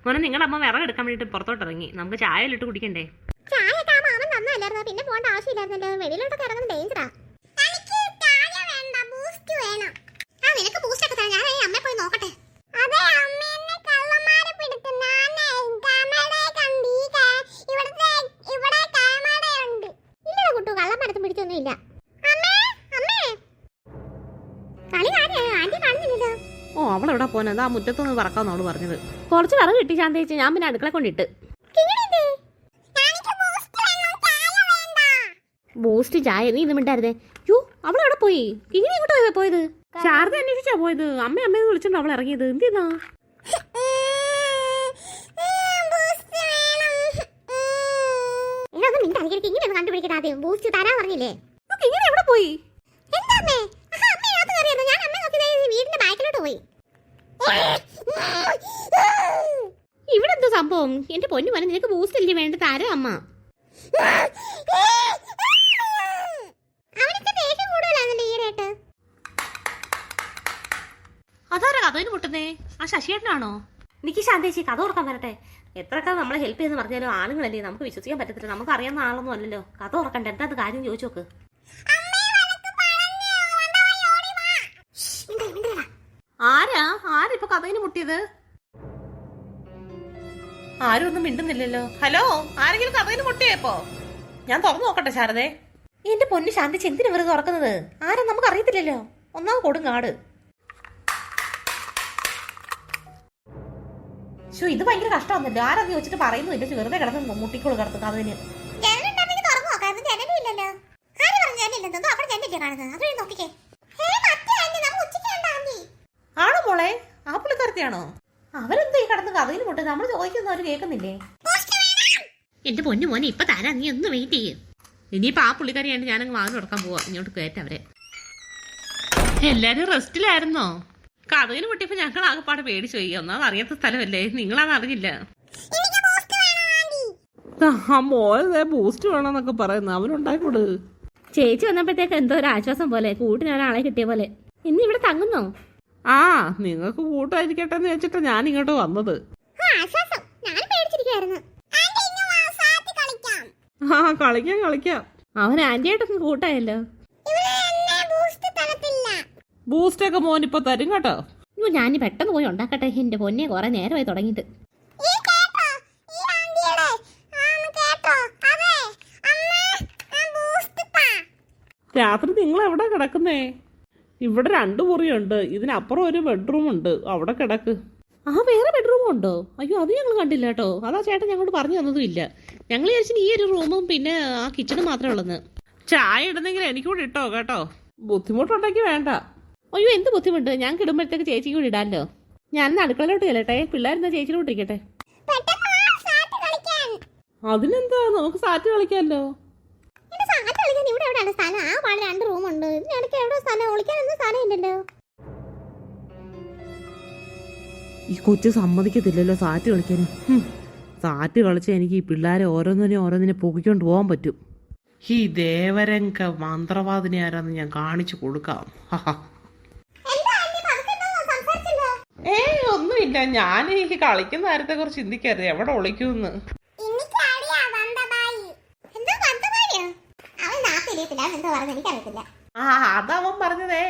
മോനെ നിങ്ങളുടെ അമ്മ വിറക് എടുക്കാൻ വേണ്ടിട്ട് പുറത്തോട്ട് ഇറങ്ങി. നമുക്ക് ചായ ഇട്ട് കുടിക്കണ്ടേ? ചായ മാമൻ തന്നല്ലായിരുന്നു, പിന്നെ പോകേണ്ട ആവശ്യമില്ലായിരുന്നല്ലോ. വെളിയിലോട്ടൊക്കെ ഇറങ്ങുന്നത് ഡേഞ്ചറാ. നിനക്ക് ബൂസ്റ്റ് ഒക്കെ തരാം. ഞാൻ അമ്മയെ പോയി നോക്കട്ടെ. പിടിച്ചൊന്നുമില്ല. ഓ, അവളെവിടെ പോനത്? ആ മുറ്റത്തൊന്ന് പറക്കാന്ന് അവള് പറഞ്ഞത്. കുറച്ച് വിറക് കിട്ടി ശാന്തേച്ചി, ഞാൻ പിന്നെ അടുക്കള കൊണ്ടിട്ട്. ബൂസ്റ്റ് ചായ നീ ഇത് മിണ്ടായിരുന്നേ. യോ, അവളെവിടെ പോയി? കിങ്ങിണി എങ്ങോട്ടാ പോയത്? ശാരദ അന്വേഷിച്ചാ പോയത്. അമ്മയെ വിളിച്ചോണ്ട് അവൾ ഇറങ്ങിയത്. എന്തിനാ? ബൂസ്റ്റ് തരാൻ പറഞ്ഞില്ലേ? കിങ്ങിണി എവിടെ പോയി? വീടിന്റെ ബാക്കിലോട്ട് പോയി. ഇവിടെ എന്താ സംഭവം? എന്റെ പൊന്നു മോനെ, നിനക്ക് ബൂസ്റ്റ് അല്ലേ വേണ്ട? താരോ അമ്മ. അതാരാ കഥവിന് മുട്ടുന്നേ? ആ ശശിയേട്ടനാണോ? എനിക്ക് ശാന്തേച്ചി കഥ ഓർക്കാൻ വരട്ടെ. എത്രയൊക്കെ നമ്മളെ ഹെൽപ്പ് ചെയ്യുന്ന പറഞ്ഞാലും ആളുകളല്ലേ, നമുക്ക് വിശ്വസിക്കാൻ പറ്റത്തില്ല. നമുക്ക് അറിയാവുന്ന ആളൊന്നും അല്ലല്ലോ. കഥ ഓർക്കണ്ട. എന്താ കാര്യം ചോദിച്ചു നോക്ക്. ആരിപ്പൊ കഥയിന് മുട്ടിയത്? ആരും ഒന്നും മിണ്ടുന്നില്ലല്ലോ. ഹലോ, ആരെങ്കിലും കഥയിന് മുട്ടിയപ്പോ? ഞാൻ തുറന്നു നോക്കട്ടെ ശാരദേ. എന്റെ പൊന്നു ശാന്തിച്ച്, എന്തിനു വെറുതെ തുറക്കുന്നത്? ആരും നമുക്ക് അറിയത്തില്ലല്ലോ. ഒന്നാമത് കൊടുങ്കാട്. ഇത് ഭയങ്കര കഷ്ടമാണല്ലോ. ആരാന്ന് ചോദിച്ചിട്ട് പറയുന്നില്ല. വെറുതെ കിടന്ന് മുട്ടിക്കോളൂ കിടത്ത് കഥവിന്. ആണോ മോളെ? ആ പുള്ളിക്കാരത്തിയാണോ? അവരെന്താ ഈ കടന്ന് കഥയിൽ മുട്ടത്? നമ്മൾ ചോദിക്കുന്ന അവര് കേൾക്കുന്നില്ലേ? എന്റെ പൊന്നു മോനെ, ഇപ്പൊ തരാ. നീ ഒന്ന് വെയിറ്റ് ചെയ്യും. ഇനിയിപ്പോ ആ പുള്ളിക്കാരിയായിട്ട് ഞാനങ്ങ് വാങ്ങി കൊടുക്കാൻ പോവാ. ഇങ്ങോട്ട് കയറ്റവരെ. എല്ലാരും റെസ്റ്റിലായിരുന്നോ? കഥയിൽ മുട്ടിയപ്പോ ഞങ്ങൾ ആകെപ്പാടെ പേടിച്ചു പോയി. ഒന്നാമത് അറിയാത്ത സ്ഥലമല്ലേ. നിങ്ങളാന്ന് അറിയില്ല. മോനെ ബൂസ്റ്റ് വേണമെന്നൊക്കെ പറയുന്നു. അവനുണ്ടായിക്കോട്. ചേച്ചി വന്നപ്പോഴത്തേക്ക് എന്തോ ഒരു ആശ്വാസം പോലെ, കൂട്ടിന് ഒരാളെ കിട്ടിയ പോലെ. ഇന്ന് ഇവിടെ തങ്ങുന്നോ? ആ, നിങ്ങൾക്ക് കൂട്ടായിരിക്കട്ടെ എന്ന് വെച്ചിട്ടാ ഞാൻ ഇങ്ങോട്ട് വന്നത്. ആ, കളിക്കാം. അവൻ ആന്റിയായിട്ടൊന്ന് കൂട്ടായല്ലോ. ബൂസ്റ്റ് ഒക്കെ മോൻ ഇപ്പൊ തരും കേട്ടോ. ഞാൻ പെട്ടെന്ന് പോയി ഉണ്ടാക്കട്ടെ. എന്റെ പൊന്നെ, കുറെ നേരമായി തുടങ്ങിയിട്ട്. രാത്രി നിങ്ങൾ എവിടെ കിടക്കുന്നേ? ഇവിടെ 2 മുറിയുണ്ട്. ഇതിനപ്പുറം ഒരു ബെഡ്റൂം ഉണ്ട്. അവിടെ കിടക്ക്. ആ, വേറെ ബെഡ്റൂമും ഉണ്ടോ? അയ്യോ, അത് ഞങ്ങൾ കണ്ടില്ല കേട്ടോ. അതാ ചേട്ടൻ ഞങ്ങളോട് പറഞ്ഞു തന്നതും ഇല്ല. ഞങ്ങൾ വിചാരിച്ചു ഈ ഒരു റൂമും പിന്നെ ആ കിച്ചണും മാത്രമേ ഉള്ളെന്ന്. ചായ ഇടുന്നെങ്കിൽ എനിക്കൂടെ ഇട്ടോ കേട്ടോ. ബുദ്ധിമുട്ടുണ്ടെങ്കിൽ വേണ്ട. അയ്യോ, എന്ത് ബുദ്ധിമുട്ട്? ഞാൻ കിടുമ്പോഴത്തേക്ക് ചേച്ചിക്ക് കൂടി ഇടാമല്ലോ. ഞാൻ അടുക്കളയിലോട്ട് ചെല്ലട്ടെ. പിള്ളേരെന്താ ചേച്ചിയിലോട്ട് ഇരിക്കട്ടെ. അതിനെന്താ, നമുക്ക് സാറ്റ് കളിക്കാമല്ലോ. ഈ കൊച്ചു സമ്മതിക്കത്തില്ലല്ലോ സാറ്റ് കളിക്കാൻ. സാറ്റ് കളിച്ച എനിക്ക് ഈ പിള്ളേരെ ഓരോന്നിനെ പൊക്കിക്കൊണ്ട് പോകാൻ പറ്റും. ഈ ദേവരംഗ മന്ത്രവാദിനെ ആരാന്ന് ഞാൻ കാണിച്ചു കൊടുക്കാം. ഒന്നുമില്ല. ഞാൻ ഈ കളിക്കുന്ന കാര്യത്തെ കുറിച്ച് ചിന്തിക്കരുത്. എവിടെ ഒളിക്കുമെന്ന്. ആ, അതവൻ പറഞ്ഞതേ.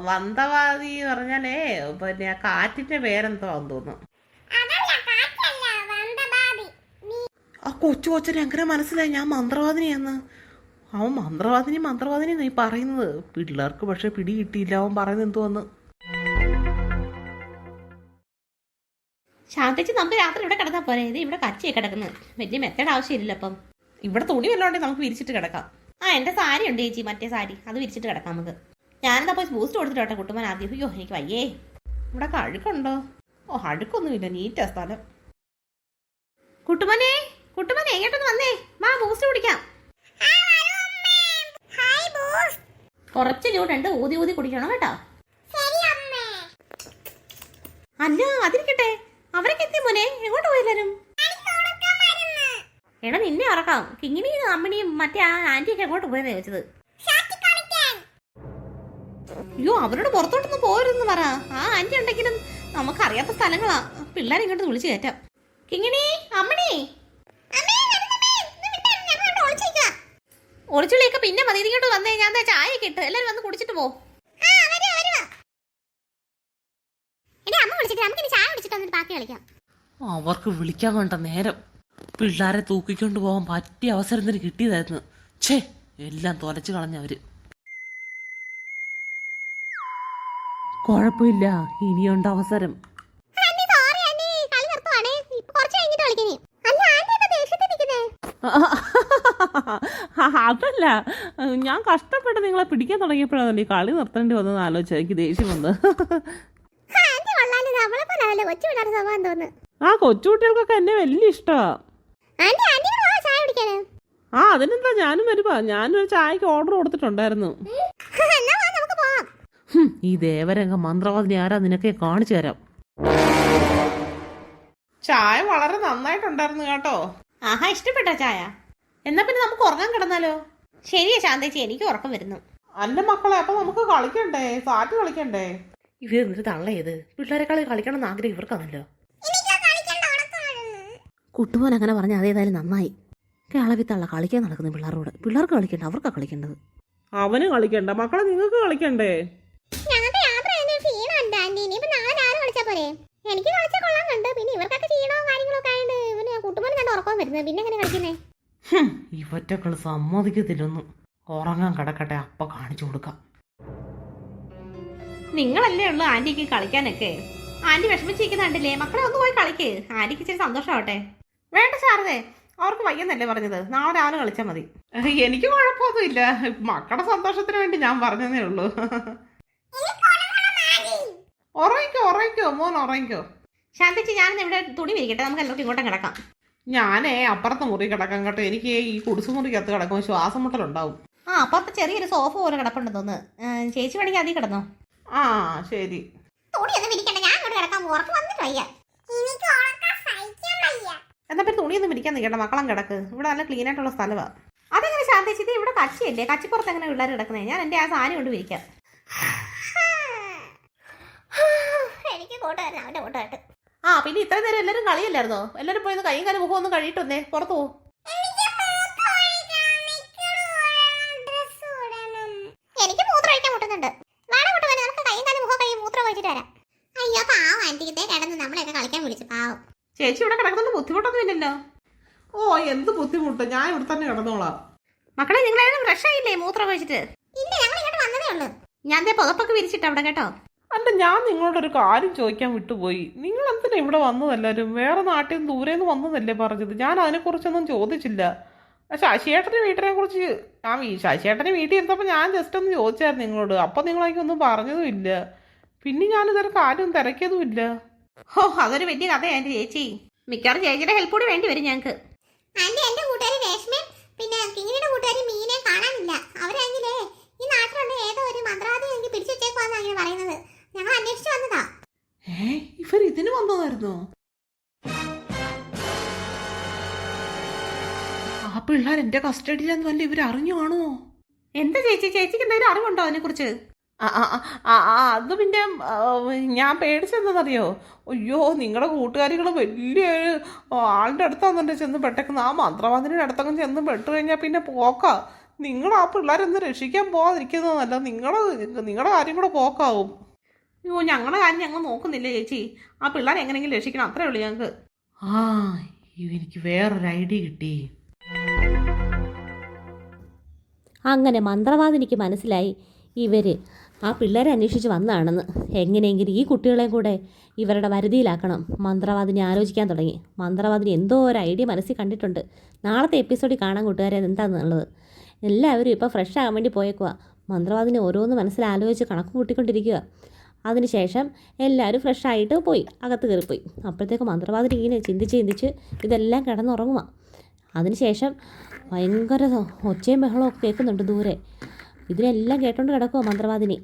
വന്തവാദി പറഞ്ഞാലേ പിന്നെ കാറ്റിന്റെ പേരെന്തോ തോന്നുന്നു. ആ കൊച്ചനെ എങ്ങനെ മനസ്സിലായി ഞാൻ മന്ത്രവാദിനിയാന്ന്? അവൻ മന്ത്രവാദിനി നീ പറയുന്നത്. പിള്ളേർക്ക് പക്ഷെ പിടി കിട്ടിയില്ല. അവൻ പറയുന്നത് എന്തോന്ന്. ശാന്തേച്ചി, നമുക്ക് രാത്രി ഇവിടെ കിടന്നാൽ പോരെ? ഇത് ഇവിടെ കച്ചയൊക്കെ കിടക്കുന്നത്. വലിയ മെത്തേഡ് ആവശ്യമില്ലല്ലോ. അപ്പം ഇവിടെ തുണി വല്ലോണ്ടെങ്കിൽ നമുക്ക് വിരിച്ചിട്ട് കിടക്കാം. ആ, എന്റെ സാരി ഉണ്ട് ചേച്ചി, മറ്റേ സാരി. അത് വിരിച്ചിട്ട് കിടക്കാം നമുക്ക്. ഞാനെന്താ പോയി ബൂസ്റ്റ് കൊടുത്തിട്ടോട്ടെ കുട്ടുമാൻ ആദ്യം. അയ്യോ, എനിക്ക് വയ്യേ. ഇവിടെ അഴുക്കുണ്ടോ? ഓ, അഴുക്കൊന്നുമില്ല. നീറ്റാ സ്ഥലം. കുട്ടുമനെ എങ്ങോട്ടൊന്ന് വന്നേ. വാ, ബൂസ്റ്റ് കുടിക്കാം. കുറച്ച് ചൂടുണ്ട്. ഊതി കുടിക്കണം കേട്ടോ. അല്ല, അതിരിക്കട്ടെ. അവരൊക്കെ എത്തി മോനെ. എങ്ങോട്ട് പോയെല്ലാരും? എടാ, നിന്നെ ഉറക്കാം. കിങ്ങിണിയും അമ്മിണിയും മറ്റേ ആ ആന്റിയൊക്കെ എങ്ങോട്ട് പോയെന്ന് ചോദിച്ചത്. അയ്യോ, അവരോട് പുറത്തോട്ടൊന്നും പോരുന്ന് പറ. ആ ആന്റി ഉണ്ടെങ്കിലും നമുക്കറിയാത്ത സ്ഥലങ്ങളാ. പിള്ളേരെ ഇങ്ങോട്ട് വിളിച്ചു കയറ്റാം. കിങ്ങിണി, അമ്മണി, ഒളിച്ചുള്ളിയൊക്കെ പിന്നെ മതി. ഇങ്ങോട്ട് വന്നേ, ഞാൻ ചായ ഇട്ട് എല്ലാരും വന്ന് കുടിച്ചിട്ട് പോ. അവർക്ക് വിളിക്കാൻ വേണ്ട നേരം. പിള്ളേരെ തൂക്കിക്കൊണ്ട് പോകാൻ പറ്റിയ അവസരം തന്നെ കിട്ടിയതായിരുന്നു. ഛേ, എല്ലാം തൊലച്ചു കളഞ്ഞവര്. കുഴപ്പമില്ല, ഇനിയുണ്ട് അവസരം. അതല്ല, ഞാൻ കഷ്ടപ്പെട്ട് നിങ്ങളെ പിടിക്കാൻ തുടങ്ങിയപ്പോഴാണല്ലോ ഈ കളി നിർത്തേണ്ടി വന്നെന്ന് ആലോചിച്ചാൽ എനിക്ക് ദേഷ്യം വന്ന്. ആ കൊച്ചുകുട്ടികൾക്കൊക്കെ എന്നെ വലിയ ഇഷ്ടമാ. ആ അതിനെന്താ, ഞാനും വരുവാ. ഞാനൊരു ചായക്ക് ഓർഡർ കൊടുത്തിട്ടുണ്ടായിരുന്നു. ഈ ദേവരംഗ മന്ത്രവാദിനി ആരാ നിനക്കെ കാണിച്ചു തരാം. ചായ വളരെ നന്നായിട്ടുണ്ടായിരുന്നു കേട്ടോ. ആഹാ, ഇഷ്ടപ്പെട്ടോ ചായ? എന്നാ പിന്നെ നമുക്ക് ഉറങ്ങാൻ കിടന്നാലോ? ശരിയാ ശാന്തേച്ചി, എനിക്ക് ഉറക്കം വരുന്നു. അല്ല മക്കളെ, അപ്പൊ നമുക്ക് കളിക്കണ്ടേ? സാറ്റ് കളിക്കണ്ടേ? ഇവരെന്നിട്ട് തള്ളയത് പിള്ളേരെക്കാളി കളിക്കണം എന്ന് ആഗ്രഹം ഇവർക്കാണല്ലോ. കുട്ടുമോൻ അങ്ങനെ പറഞ്ഞ അതേതായാലും നന്നായി. കേളവിത്തള്ള കളിക്കാൻ നടക്കുന്നു പിള്ളേരോട്. പിള്ളേർക്ക് കളിക്കണ്ട, അവർക്കാ കളിക്കേണ്ടത്. അവന് കളിക്കണ്ട മക്കളെ, നിങ്ങൾക്ക് കളിക്കണ്ടേ? എനിക്ക് കളിച്ചാൽ കൊള്ളാന്നുണ്ട്. പിന്നെ ഇവർക്കൊക്കെ ക്ഷീണവും കാര്യങ്ങളൊക്കെ ആയതുകൊണ്ട് ഇവന് കുട്ടുമോനും കണ്ട് ഉറക്കം വരുന്നത്. പിന്നെ എങ്ങനെ കളിക്കുന്നേ? ഇവറ്റക്കള് സമ്മതിക്കത്തില്ലൊന്നും. ഉറങ്ങാൻ കിടക്കട്ടെ, അപ്പ കാണിച്ചു കൊടുക്കാം. നിങ്ങളല്ലേ ഉള്ളു ആന്റിക്ക് കളിക്കാനൊക്കെ. ആന്റി വിഷമിച്ചിരിക്കുന്നുണ്ടല്ലേ? മക്കളെ ഒന്ന് പോയി കളിക്ക്. ആന്റിക്ക് ഇച്ചിരി സന്തോഷമാവട്ടെ. വേണ്ട ശാരദേ, അവർക്ക് വയ്യെന്നല്ലേ പറഞ്ഞത്. നാളെ രാവിലെ കളിച്ചാൽ മതി. എനിക്ക് കുഴപ്പമൊന്നുമില്ല. മക്കളുടെ സന്തോഷത്തിന് വേണ്ടി ഞാൻ പറഞ്ഞതേ ഉള്ളൂ. ഉറങ്ങിക്കോ മോൻ, ഉറങ്ങിക്കോ. ശാന്തേച്ചി, ഞാനിന്ന് ഇവിടെ തുണി വിരിക്കട്ടെ, നമുക്ക് എല്ലാവർക്കും ഇങ്ങോട്ടും കിടക്കാം. ഞാനേ അപ്പുറത്തെ മുറി കിടക്കാം കേട്ടോ. എനിക്ക് ഈ കുടിസുമുറിക്കകത്ത് കിടക്കുമ്പോൾ ശ്വാസം മുട്ടലുണ്ടാവും. ആ, അപ്പുറത്ത് ചെറിയൊരു സോഫ പോലെ കിടപ്പുണ്ടെന്ന് തോന്നുന്നു. ചേച്ചി വേണമെങ്കിൽ അതിൽ കിടന്നോ. ആ ശരി. എന്നാ പിന്നെ തുണിയൊന്നും വിരിക്കാൻ നിൽക്കണ്ട, മക്കളം കിടക്ക്. ഇവിടെ നല്ല ക്ലീൻ ആയിട്ടുള്ള സ്ഥലമാണ്. അതെങ്ങനെ ശാന്തേച്ചി? ഇത് ഇവിടെ കച്ചിയല്ലേ? കച്ചിപ്പുറത്ത് എങ്ങനെ പിള്ളേർ കിടക്കുന്നത്? ഞാൻ എൻ്റെ ആ സാധനം കൊണ്ട് വിരിക്കാം. എനിക്ക് കൂട്ടുകാരൻ, അവന്റെ കൂട്ടുകാരൻ. ആ പിന്നെ ഇത്ര നേരം എല്ലാവരും കളിയല്ലായിരുന്നോ? എല്ലാവരും പോയി കൈയും കാലും മുഖം ഒന്ന് കഴിയിട്ടൊന്നേ പുറത്തു പോകും. എനിക്ക് മൂത്രം ഒഴിക്കാൻ മുട്ടുന്നുണ്ട്. വാട കൂട്ടുകാരൻ, നമുക്ക് കൈയും കാലും മുഖം കഴിയും മൂത്രം ഒഴിച്ചിട്ട് വരാം. അയ്യോ പാവം ആന്റിക്കത്തെ കിടന്ന് നമ്മളെയൊക്കെ കളിക്കാൻ വിളിച്ചു. പാവം ചേച്ചി ഇവിടെ കിടക്കുന്നുണ്ട്, ബുദ്ധിമുട്ടൊന്നും ഇല്ലല്ലോ. ഓ എന്ത് ബുദ്ധിമുട്ട്, ഞാൻ ഇവിടെ തന്നെ കിടന്നോളാം. മക്കളെ, നിങ്ങളായാലും ഫ്രഷ് ആയില്ലേ മൂത്രം ഒഴിച്ചിട്ട്? ഇല്ല, ഞങ്ങൾ ഇങ്ങോട്ട് വന്നതേ ഉള്ളൂ. ഞാൻ പുതപ്പൊക്കെ വിരിച്ചിട്ട് അവിടെ കേട്ടോ. അല്ല, ഞാൻ നിങ്ങളോടൊരു കാര്യം ചോദിക്കാൻ വിട്ടുപോയി. നിങ്ങൾ എന്തിനാ ഇവിടെ വന്നതെല്ലാവരും? വേറെ നാട്ടിൽ നിന്ന് ദൂരെ നിന്ന് വന്നതല്ലേ പറഞ്ഞത്? ഞാൻ അതിനെക്കുറിച്ചൊന്നും ചോദിച്ചില്ല. ശശിയേട്ടൻ്റെ വീട്ടിനെ കുറിച്ച് ശശിയേട്ടൻ്റെ വീട്ടിൽ ഇരുന്നപ്പോൾ ഞാൻ ജസ്റ്റ് ഒന്ന് ചോദിച്ചായിരുന്നു നിങ്ങളോട്. അപ്പം നിങ്ങളെനിക്കൊന്നും പറഞ്ഞതും ഇല്ല. പിന്നെ ഞാനിതൊരു കാര്യം തിരക്കിയതുമില്ല. ഓ, അതൊരു വലിയ കഥയാണ് ചേച്ചി. മിക്കവാറും ചേച്ചിയുടെ ഹെൽപ്പ് കൂടി വേണ്ടി വരും ഞങ്ങൾക്ക്. ആന്റി, എന്റെ കൂട്ടുകാരി രേഷ്മയും പിന്നെ കിങ്ങിണിയുടെ കൂട്ടുകാരി മീനെ കാണാനില്ല. അവരെങ്കിലേ ഈ നാട്ടിലുള്ള ഏതോ ഒരു മന്ത്രവാദി എനിക്ക് പിടിച്ചു വെച്ചേക്കുവാന്നാ അങ്ങനെ പറയുന്നത്. ഞങ്ങൾ അന്വേഷിച്ചു വന്നതാ. ഇവർ ഇതിന് വന്നതായിരുന്നോ? ആ പിള്ളേർ എന്റെ കസ്റ്റഡിയിലെന്ന് വല്ല ഇവർ അറിഞ്ഞു കാണോ? എന്താ ചേച്ചി, ചേച്ചിക്ക് എന്തെങ്കിലും അറിവുണ്ടോ അതിനെ കുറിച്ച്? അത് പിന്നെ ഞാൻ പേടിച്ചെന്താണെന്നറിയോ? അയ്യോ, നിങ്ങളുടെ കൂട്ടുകാരികൾ വലിയൊരു ആളുടെ അടുത്താണെന്നുണ്ടെ ചെന്ന് പെട്ടേക്കുന്നത്. ആ മന്ത്രവാദിനിയുടെ അടുത്തൊക്കെ ചെന്ന് പെട്ട് കഴിഞ്ഞാൽ പിന്നെ പോക്കാ. നിങ്ങൾ ആ പിള്ളേരൊന്ന് രക്ഷിക്കാൻ പോകാതിരിക്കുന്നതല്ല. നിങ്ങളുടെ കാര്യം കൂടെ പോക്കാവും. അയ്യോ, ഞങ്ങളുടെ കാര്യം ഞങ്ങൾ നോക്കുന്നില്ല ചേച്ചി. ആ പിള്ളേരെ എങ്ങനെയെങ്കിലും രക്ഷിക്കണം, അത്രേ ഉള്ളൂ ഞങ്ങൾക്ക്. എനിക്ക് വേറൊരു ഐഡിയ കിട്ടി. അങ്ങനെ മന്ത്രവാദിനിക്ക് മനസ്സിലായി ഇവർ ആ പിള്ളേരെ അന്വേഷിച്ച് വന്നതാണെന്ന്. എങ്ങനെയെങ്കിലും ഈ കുട്ടികളെയും കൂടെ ഇവരുടെ വരുതിയിലാക്കണം. മന്ത്രവാദിനി ആലോചിക്കാൻ തുടങ്ങി. മന്ത്രവാദിനി എന്തോ ഒരു ഐഡിയ മനസ്സിൽ കണ്ടിട്ടുണ്ട്. നാളത്തെ എപ്പിസോഡിൽ കാണാൻ കൂട്ടുകാരെ എന്താണെന്നുള്ളത്. എല്ലാവരും ഇപ്പോൾ ഫ്രഷ് ആകാൻ വേണ്ടി പോയേക്കുക. മന്ത്രവാദിനി ഓരോന്ന് മനസ്സിൽ ആലോചിച്ച് കണക്ക് കൂട്ടിക്കൊണ്ടിരിക്കുക. അതിനുശേഷം എല്ലാവരും ഫ്രഷായിട്ട് പോയി, അകത്ത് കയറിപ്പോയി. അപ്പോഴത്തേക്ക് മന്ത്രവാദിനി ഇങ്ങനെ ചിന്തിച്ച് ഇതെല്ലാം കിടന്നുറങ്ങുക. അതിനുശേഷം ഭയങ്കര ഒച്ചയും ബഹളവും ഒക്കെ കേൾക്കുന്നുണ്ട് ദൂരെ. ഇതിനെല്ലാം കേട്ടോണ്ട് കിടക്കുമോ മന്ത്രവാദിനി.